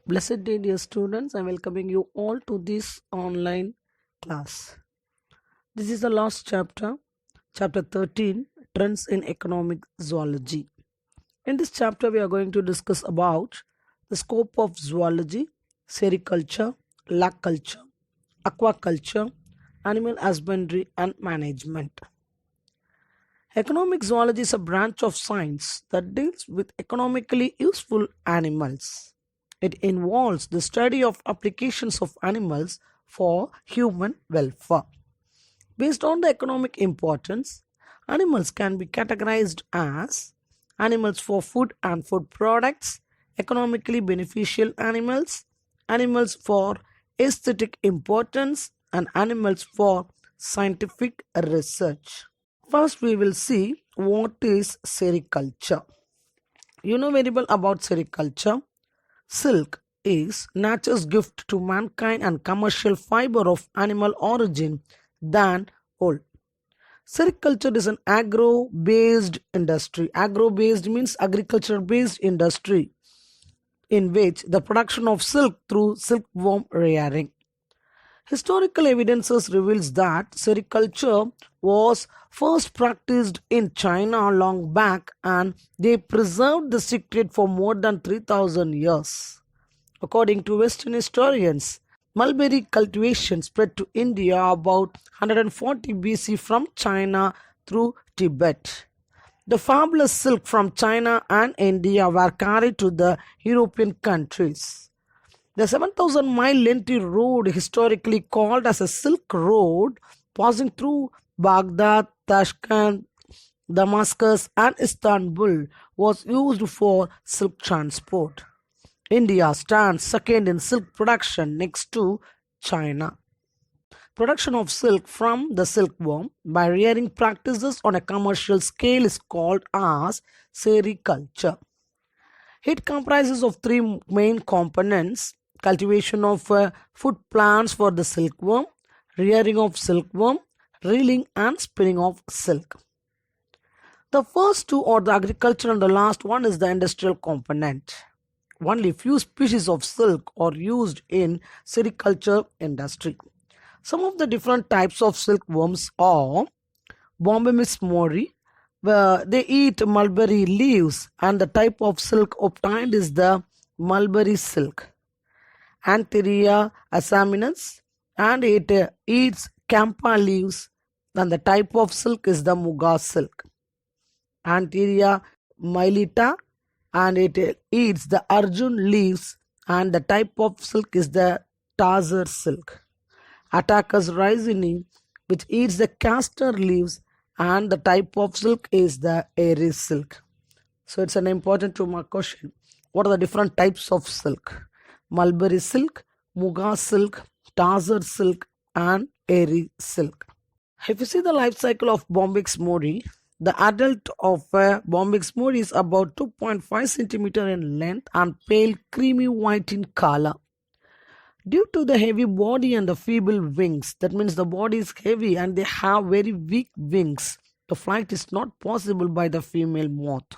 Blessed day, dear students. I'm welcoming you all to this online class. This is the last chapter, chapter 13, Trends in Economic Zoology. In this chapter, we are going to discuss about the scope of zoology, sericulture, lake culture, aquaculture, animal husbandry, and management. Economic zoology is a branch of science that deals with economically useful animals. It involves the study of applications of animals for human welfare. Based on the economic importance, animals can be categorized as animals for food and food products, economically beneficial animals, animals for aesthetic importance, and animals for scientific research. First, we will see what is sericulture. You know very well about sericulture. Silk is nature's gift to mankind and commercial fiber of animal origin than wool. Sericulture is an agro-based industry. Agro-based means agriculture-based industry in which the production of silk through silkworm rearing. Historical evidences reveals that sericulture was first practiced in China long back and they preserved the secret for more than 3000 years. According to Western historians, mulberry cultivation spread to India about 140 BC from China through Tibet. The fabulous silk from China and India were carried to the European countries. The 7,000-mile lengthy road, historically called as a Silk Road, passing through Baghdad, Tashkent, Damascus, and Istanbul, was used for silk transport. India stands second in silk production next to China. Production of silk from the silkworm by rearing practices on a commercial scale is called as sericulture. It comprises of three main components: cultivation of food plants for the silkworm, rearing of silkworm, reeling and spinning of silk. The first two are the agriculture and the last one is the industrial component. Only few species of silk are used in sericulture industry. Some of the different types of silkworms are Bombymis mori, where they eat mulberry leaves, and the type of silk obtained is the mulberry silk. Antheria assaminus, and it eats campa leaves, and the type of silk is the muga silk. Antheria mylitta, and it eats the arjun leaves, and the type of silk is the tassar silk. Attacus ricini, which eats the castor leaves, and the type of silk is the aries silk. So it's an important 2-mark question. What are the different types of silk? Mulberry silk, muga silk, tassar silk, and aries silk. If you see the life cycle of Bombyx mori, the adult of Bombyx mori is about 2.5 centimeter in length and pale creamy white in color. Due to the heavy body and the feeble wings, that means the body is heavy and they have very weak wings, the flight is not possible by the female moth.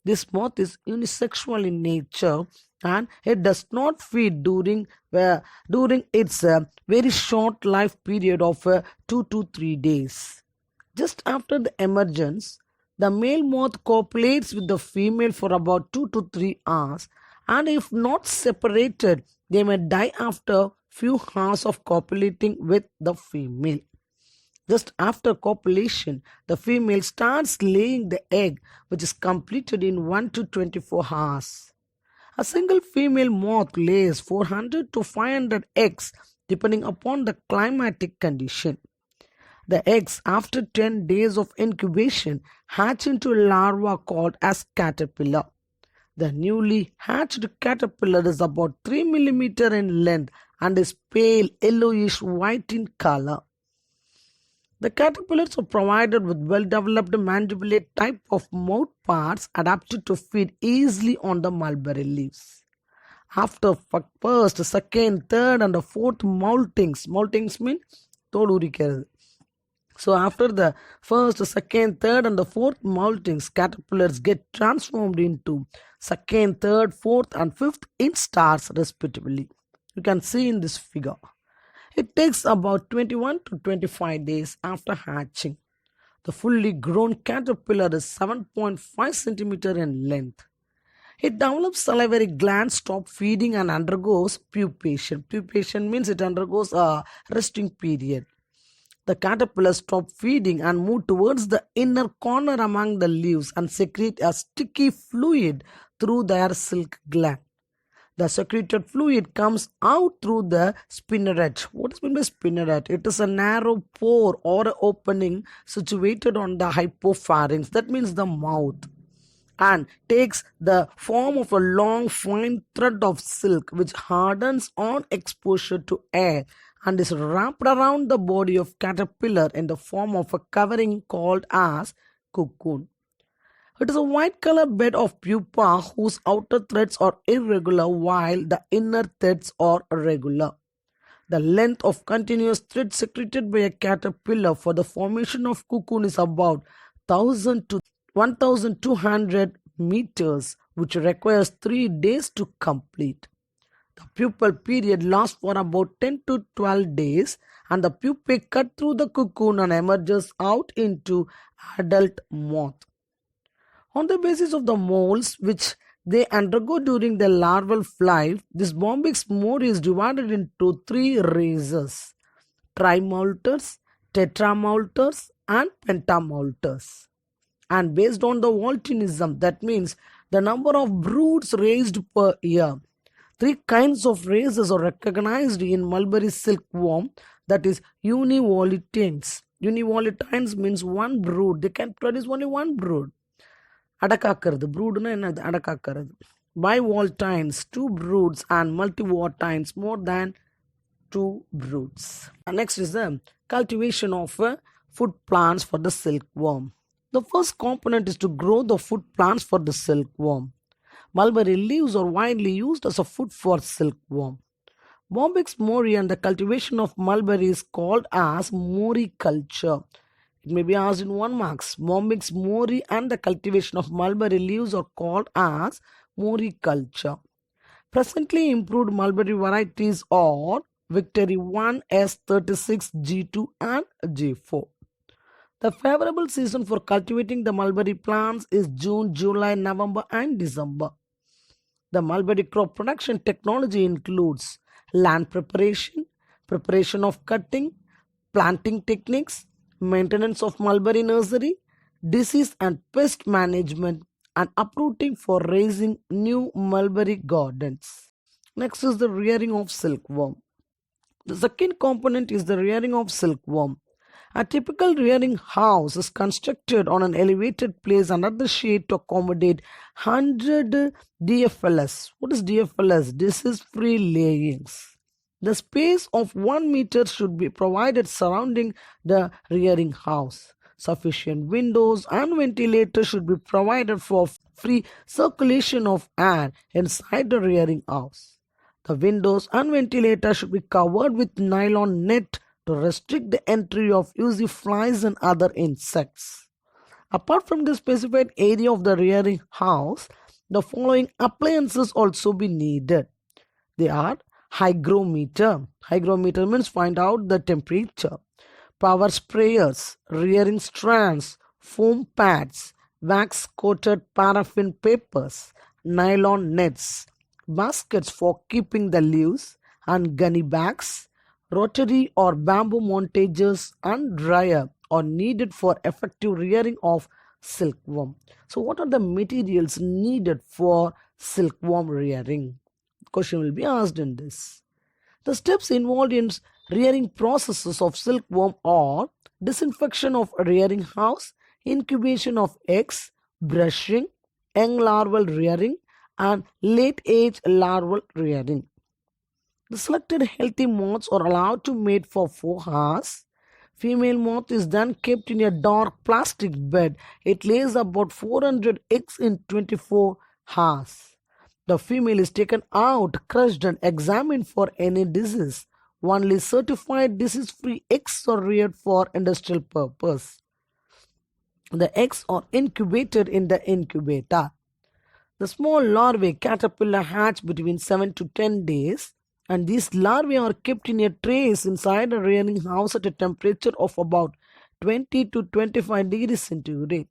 This moth is unisexual in nature and it does not feed during its very short life period of 2 to 3 days. Just after the emergence, the male moth copulates with the female for about 2 to 3 hours, and if not separated, they may die after few hours of copulating with the female. Just after copulation, the female starts laying the egg, which is completed in 1 to 24 hours. A single female moth lays 400 to 500 eggs depending upon the climatic condition. The eggs, after 10 days of incubation, hatch into a larva called as caterpillar. The newly hatched caterpillar is about 3 mm in length and is pale yellowish white in color. The caterpillars are provided with well-developed mandibulate type of mouth parts adapted to feed easily on the mulberry leaves. After first, second, third and fourth moltings mean தோல் உரிக்கிறது. So after the first, second, third, and the fourth moltings, caterpillars get transformed into second, third, fourth, and fifth instars respectively. You can see in this figure. It takes about 21 to 25 days after hatching. The fully grown caterpillar is 7.5 centimeter in length. It develops salivary glands, stop feeding, and undergoes pupation. Pupation means it undergoes a resting period. The caterpillars stop feeding and move towards the inner corner among the leaves and secrete a sticky fluid through their silk gland. The secreted fluid comes out through the spinneret. What is meant by spinneret? It is a narrow pore or opening situated on the hypopharynx. That means the mouth. And takes the form of a long fine thread of silk which hardens on exposure to air and is wrapped around the body of caterpillar in the form of a covering called as cocoon. It is a white color bed of pupa whose outer threads are irregular while the inner threads are regular. The length of continuous thread secreted by a caterpillar for the formation of cocoon is about 1000 to 1200 meters, which requires 3 days to complete. The pupal period lasts for about 10 to 12 days, and the pupae cut through the cocoon and emerges out into adult moth. On the basis of the molds which they undergo during their larval life, this Bombyx mode is divided into 3 races: trimolters, tetramolters, and pentamolters. And based on the volatinism, that means the number of broods raised per year. 3 kinds of races are recognized in mulberry silkworm, that is univolitines. Univolitines means one brood. They can produce only one brood. அடக்காக்கிறது ப்ரூடுன்னா என்னது அடக்காக்கிறது. Bivoltines 2 broods and multivoltines more than 2 broods. Next is the cultivation of food plants for the silkworm. The first component is to grow the food plants for the silkworm. Mulberry leaves are widely used as a food for silkworm. Bombyx mori and the cultivation of mulberry is called as moriculture. It may be asked in 1 marks. Bombyx mori and the cultivation of mulberry leaves are called as moriculture. Presently improved mulberry varieties are Victory 1, S36, G2 and G4. The favorable season for cultivating the mulberry plants is June, July, November and December. The mulberry crop production technology includes land preparation, preparation of cutting, planting techniques, maintenance of mulberry nursery, disease and pest management, and uprooting for raising new mulberry gardens. Next is the rearing of silkworm. The second component is the rearing of silkworm. A typical rearing house is constructed on an elevated place under the shade to accommodate 100 DFLS. What is DFLS? This is free layings. The space of 1 meter should be provided surrounding the rearing house. Sufficient windows and ventilators should be provided for free circulation of air inside the rearing house. The windows and ventilators should be covered with nylon net to restrict the entry of usually flies and other insects. Apart from the specified area of the rearing house, the following appliances also be needed. They are hygrometer. Hygrometer means find out the temperature. Power sprayers, rearing strands, foam pads, wax coated paraffin papers, nylon nets, baskets for keeping the leaves, and gunny bags. Rotary or bamboo montages and dryer are needed for effective rearing of silkworm. So what are the materials needed for silkworm rearing? Question will be asked in this. The steps involved in rearing processes of silkworm are disinfection of rearing house, incubation of eggs, brushing, young larval rearing, and late age larval rearing. The selected healthy moths are allowed to mate for 4 hours. Female moth is then kept in a dark plastic bed. It lays about 400 eggs in 24 hours. The female is taken out, crushed and examined for any disease. Only certified disease-free eggs are reared for industrial purpose. The eggs are incubated in the incubator. The small larvae caterpillar hatch between 7 to 10 days, and these larvae are kept in a trays inside a rearing house at a temperature of about 20 to 25 degrees centigrade.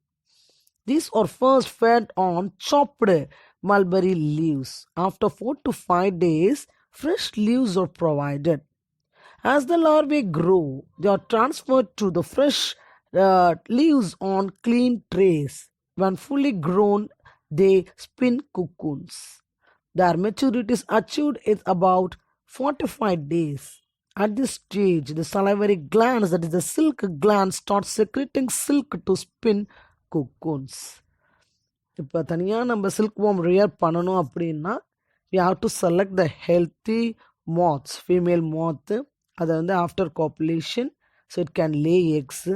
These are first fed on chopped mulberry leaves. After 4 to 5 days, fresh leaves are provided. As the larvae grow, they are transferred to the fresh leaves on clean trays. When fully grown, they spin cocoons. Their maturity is achieved in about 45 days. At this stage, the salivary glands, that is the silk gland, start secreting silk to spin cocoons. இப்போ தனியாக நம்ம silk warm rear பண்ணணும் அப்படின்னா we have to select the healthy moths, female moth. அதை வந்து after copulation so it can lay eggs.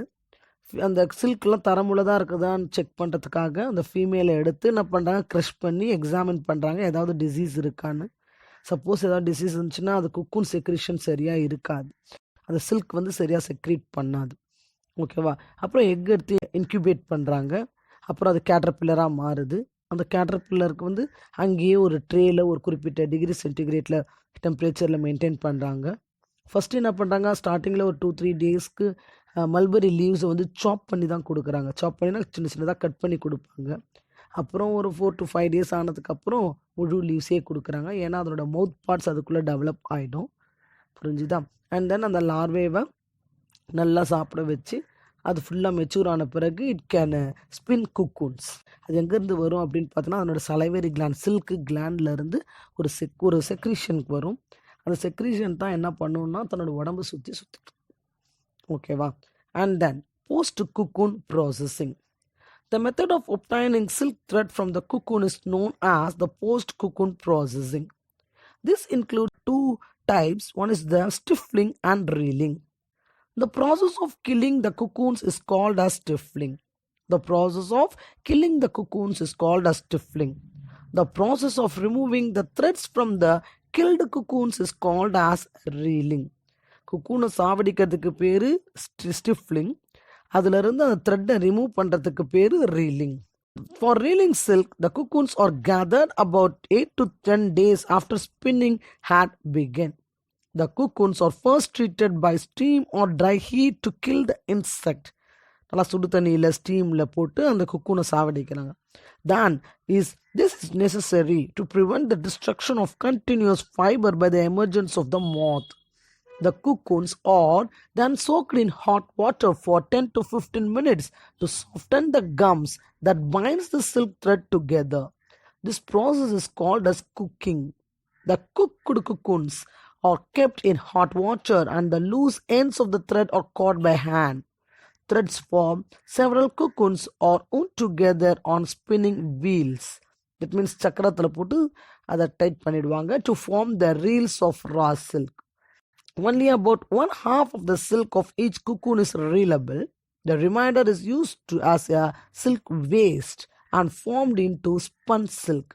அந்த சில்க்லாம் தரமுள்ளதாக இருக்குதான்னு செக் பண்ணுறதுக்காக அந்த ஃபீமேலை எடுத்து என்ன பண்ணுறாங்க, க்ரஷ் பண்ணி எக்ஸாமின் பண்ணுறாங்க ஏதாவது டிசீஸ் இருக்கான்னு. சப்போஸ் ஏதாவது டிசீஸ் இருந்துச்சுன்னா அது குக்கூன் செக்ரீஷன் சரியாக இருக்காது, அந்த சில்க் வந்து சரியாக செக்ரீட் பண்ணாது. ஓகேவா? அப்புறம் எக் எடுத்து இன்க்யூபேட் பண்ணுறாங்க. அப்புறம் அது கேட்டர்பில்லராக மாறுது. அந்த கேட்டர்பில்லருக்கு வந்து அங்கேயே ஒரு ட்ரேயில் ஒரு குறிப்பிட்ட டிகிரி சென்டிகிரேட்டில் டெம்பரேச்சரில் மெயின்டைன் பண்ணுறாங்க. ஃபஸ்ட்டு என்ன பண்ணுறாங்க, ஸ்டார்டிங்கில் ஒரு 2-3 டேஸ்க்கு மல்பெரி லீவ்ஸை வந்து சாப் பண்ணி தான் கொடுக்குறாங்க. சாப் பண்ணினா சின்ன சின்னதாக கட் பண்ணி கொடுப்பாங்க. அப்புறம் ஒரு 4 to 5 டேஸ் ஆனதுக்கப்புறம் முழு லீவ்ஸே கொடுக்குறாங்க. ஏன்னா அதனோட மவுத் பார்ட்ஸ் அதுக்குள்ளே டெவலப் ஆகிடும். புரிஞ்சுதா? அண்ட் தென் அந்த லார்வேவை நல்லா சாப்பிட வச்சு அது ஃபுல்லாக மெச்சூர் ஆன பிறகு இட் கேன் ஸ்பின் குக்கூன்ஸ். அது எங்கேருந்து வரும் அப்படின்னு பார்த்தோன்னா அதனோட சலைவரி கிளாண்ட், சில்க்கு கிளாண்ட்லேருந்து ஒரு செக்ரீஷனுக்கு வரும். அந்த செக்ரீஷன் தான் என்ன பண்ணுன்னா தன்னோட உடம்பு சுற்றி ஓகேவா? And then post cocoon processing. The method of obtaining silk thread from the cocoon is known as the post-cocoon processing. This includes 2 types. One is the stifling and reeling. The process of killing the cocoons is called as stifling. The process of killing the cocoons is called as stifling. The process of removing the threads from the killed cocoons is called as reeling. குக்கூனை சாவடிக்கிறதுக்கு பேர் ஸ்டிஃப்லிங், அதிலிருந்து அந்த த்ரெட்டை remove பண்ணுறதுக்கு பேர் reeling. For reeling silk, the cocoons are gathered about 8 to 10 days after spinning had begun. The cocoons are first treated by steam or dry heat to kill the insect. நல்லா சுடு தண்ணியில் ஸ்டீமில் போட்டு அந்த குக்கூனை சாவடிக்கிறாங்க. This is necessary to prevent the destruction of continuous fiber by the emergence of the moth. The cocoons are then soaked in hot water for 10 to 15 minutes to soften the gums that binds the silk thread together. This process is called as cooking. The cooked cocoons are kept in hot water and the loose ends of the thread are caught by hand. Threads form several cocoons are wound together on spinning wheels. That means சக்கரத்தில் போட்டு அதை tight பண்ணிடுவாங்க to form the reels of raw silk. Only about 1/2 of the silk of each cocoon is reelable. The remainder is used as a silk waste and formed into spun silk.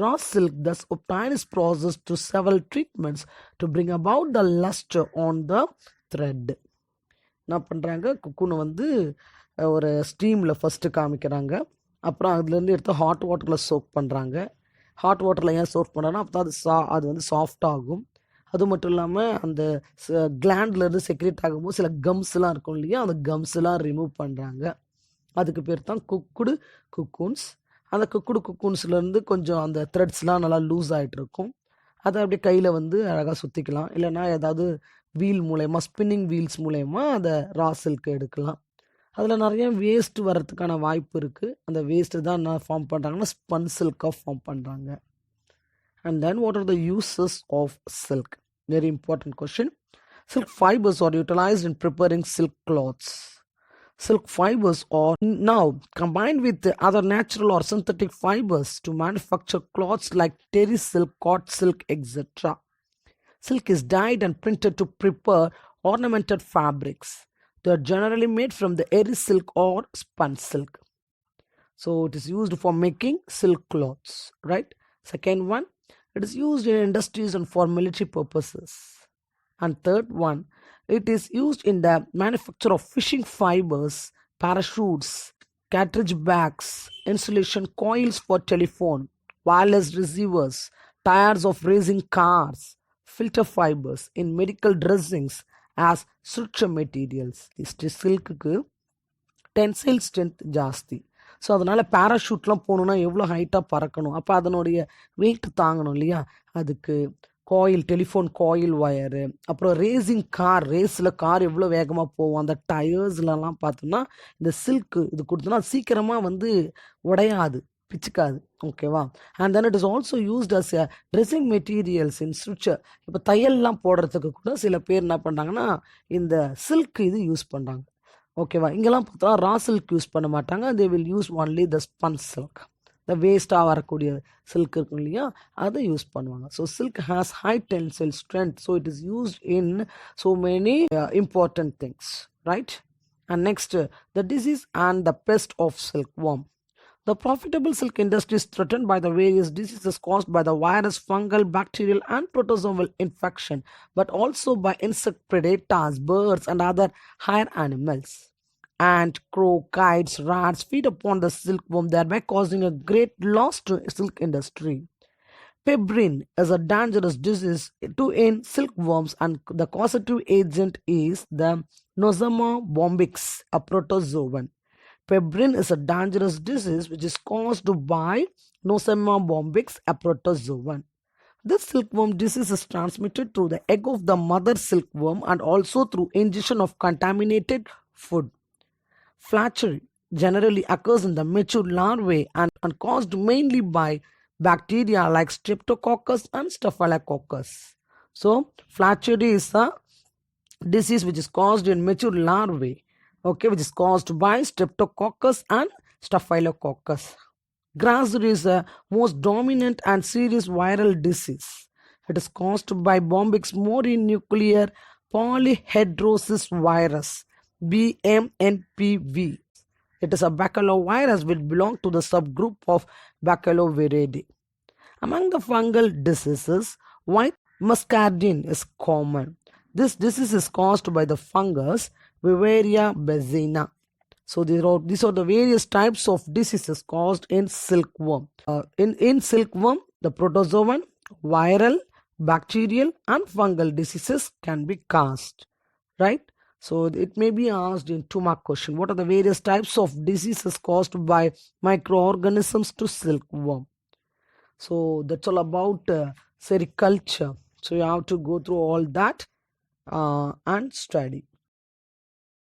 Raw silk thus obtained is processed through several treatments to bring about the luster on the thread. என்ன பண்ணுறாங்க, குக்கூனை வந்து ஒரு ஸ்டீமில் first காமிக்கிறாங்க. அப்புறம் அதுலேருந்து எடுத்து hot வாட்டரில் choke பண்ணுறாங்க. ஹாட் வாட்டரில் ஏன் சோக் பண்ணுறாங்கன்னா அப்போ தான் அது வந்து சாஃப்ட் ஆகும். அது மட்டும் இல்லாமல் அந்த கிளாண்ட்லேருந்து செக்ரேட் ஆகும்போது சில கம்ஸ்லாம் இருக்கும் இல்லையா, அந்த கம்ஸ்லாம் ரிமூவ் பண்ணுறாங்க. அதுக்கு பேர் தான் குக்குடு குக்கூன்ஸ். அந்த குக்குடு குக்கூன்ஸ்லேருந்து கொஞ்சம் அந்த த்ரெட்ஸ்லாம் நல்லா லூஸ் ஆகிட்டு இருக்கும். அதை அப்படியே கையில் வந்து அழகாக சுற்றிக்கலாம். இல்லைனா ஏதாவது வீல் மூலயமா, ஸ்பின்னிங் வீல்ஸ் மூலயமா அதை ரா சில்க் எடுக்கலாம். அதில் நிறைய வேஸ்ட் வர்றதுக்கான வாய்ப்பு இருக்குது. அந்த வேஸ்ட்டு தான் என்ன ஃபார்ம் பண்ணுறாங்கன்னா ஸ்பன் சில்காக ஃபார்ம் பண்ணுறாங்க. And then what are the uses of silk? Very important question. Silk fibers are utilized in preparing silk cloths. Silk fibers are now combined with other natural or synthetic fibers to manufacture cloths like terry silk, cot silk, etc. Silk is dyed and printed to prepare ornamented fabrics. They are generally made from the eri silk or spun silk. So it is used for making silk cloths, right? Second one, it is used in industries and for military purposes. And third one, it is used in the manufacture of fishing fibers, parachutes, cartridge bags, insulation coils for telephone, wireless receivers, tires of racing cars, filter fibers in medical dressings as suture materials. சில்க்குக்கு tensile strength ஜாஸ்தி. So அதனால் பேராஷூட்லாம் போகணுன்னா எவ்வளோ ஹைட்டாக பறக்கணும், அப்போ அதனுடைய wait தாங்கணும் இல்லையா, அதுக்கு காயில், டெலிஃபோன் காயில் ஒயரு, அப்புறம் ரேசிங் கார், ரேஸில் கார் எவ்வளோ வேகமாக போகும், அந்த டயர்ஸ்லலாம் பார்த்தோம்னா இந்த சில்க்கு இது கொடுத்தோன்னா சீக்கிரமாக வந்து உடையாது, பிச்சுக்காது. ஓகேவா? And then it is also used as a dressing materials in stricture. இப்போ தையல்லாம் போடுறதுக்கு கூட சில பேர் என்ன பண்ணுறாங்கன்னா இந்த சில்க் இது யூஸ் பண்ணுறாங்க. ஓகேவா? இங்கெல்லாம் பார்த்தா ரா சில்க் யூஸ் பண்ண மாட்டாங்க. They will use only the spun silk, the வேஸ்ட்டாக வரக்கூடிய சில்க் இருக்கும் இல்லையா, அதை யூஸ் பண்ணுவாங்க. So silk has high tensile strength, so it is used in so many important things, right? And next, the disease and the best of silk worm. The profitable silk industry is threatened by the various diseases caused by the virus, fungal, bacterial, and protozoal infection, but also by insect predators, birds, and other higher animals. Ant, crow, kites, rats feed upon the silkworm, thereby causing a great loss to the silk industry. Pebrine is a dangerous disease in silkworms, and the causative agent is the Nosema bombyx, a protozoan. Pebrine is a dangerous disease which is caused by Nosema bombyx, a protozoan. This silkworm disease is transmitted through the egg of the mother silkworm and also through ingestion of contaminated food. Flatchery generally occurs in the mature larvae and caused mainly by bacteria like Streptococcus and Staphylococcus. So, flatchery is a disease which is caused in mature larvae, okay, which is caused by Streptococcus and Staphylococcus. Grasshopper is the most dominant and serious viral disease. It is caused by Bombyx mononuclear polyhedrosis virus, BMNPV. It is a baculovirus which belongs to the subgroup of Baculoviridae. Among the fungal diseases, white muscardine is common. This disease is caused by the fungus Vivaria bezina. So these are the various types of diseases caused in silkworm. In silkworm, the protozoan, viral, bacterial, and fungal diseases can be caused, right? So it may be asked in 2-mark question. What are the various types of diseases caused by microorganisms to silkworm? So that's all about sericulture. So you have to go through all that and study.